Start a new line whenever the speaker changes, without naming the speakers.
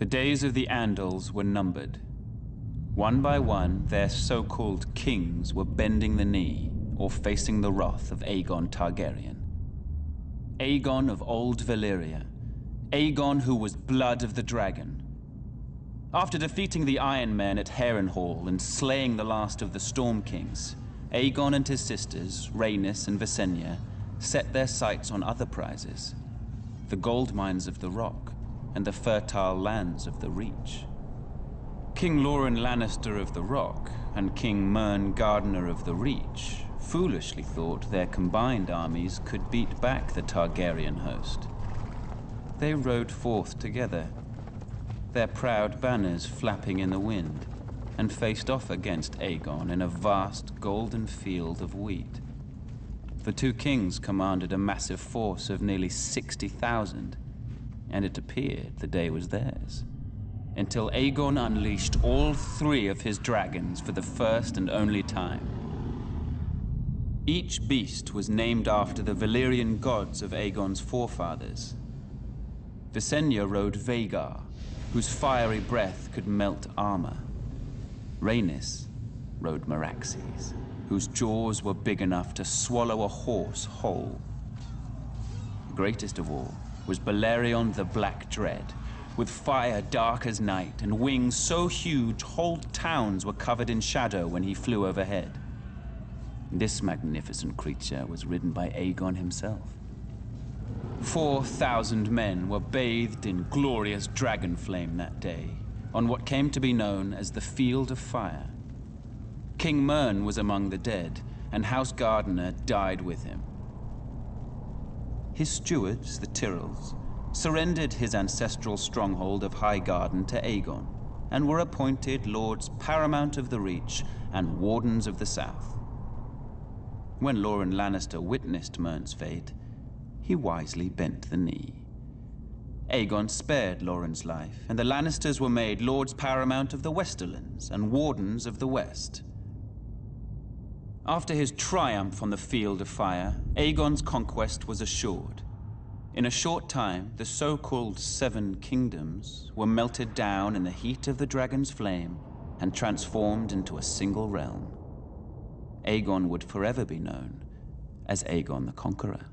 The days of the Andals were numbered. One by one, their so-called kings were bending the knee or facing the wrath of Aegon Targaryen. Aegon of old Valyria. Aegon who was blood of the dragon. After defeating the Iron Men at Harrenhal and slaying the last of the Storm Kings, Aegon and his sisters, Rhaenys and Visenya, set their sights on other prizes. The gold mines of the Rock and the fertile lands of the Reach. King Loren Lannister of the Rock and King Mern Gardener of the Reach foolishly thought their combined armies could beat back the Targaryen host. They rode forth together, their proud banners flapping in the wind, and faced off against Aegon in a vast golden field of wheat. The two kings commanded a massive force of nearly 60,000, and it appeared the day was theirs, until Aegon unleashed all three of his dragons for the first and only time. Each beast was named after the Valyrian gods of Aegon's forefathers. Visenya rode Vhagar, whose fiery breath could melt armor. Rhaenys rode Meraxes, whose jaws were big enough to swallow a horse whole. Greatest of all was Balerion the Black Dread, with fire dark as night and wings so huge whole towns were covered in shadow when he flew overhead. This magnificent creature was ridden by Aegon himself. 4,000 men were bathed in glorious dragon flame that day, on what came to be known as the Field of Fire. King Mern was among the dead, and House Gardener died with him. His stewards, the Tyrells, surrendered his ancestral stronghold of Highgarden to Aegon, and were appointed Lords Paramount of the Reach and Wardens of the South. When Loren Lannister witnessed Mern's fate, he wisely bent the knee. Aegon spared Loren's life, and the Lannisters were made Lords Paramount of the Westerlands and Wardens of the West. After his triumph on the Field of Fire, Aegon's conquest was assured. In a short time, the so-called Seven Kingdoms were melted down in the heat of the dragon's flame and transformed into a single realm. Aegon would forever be known as Aegon the Conqueror.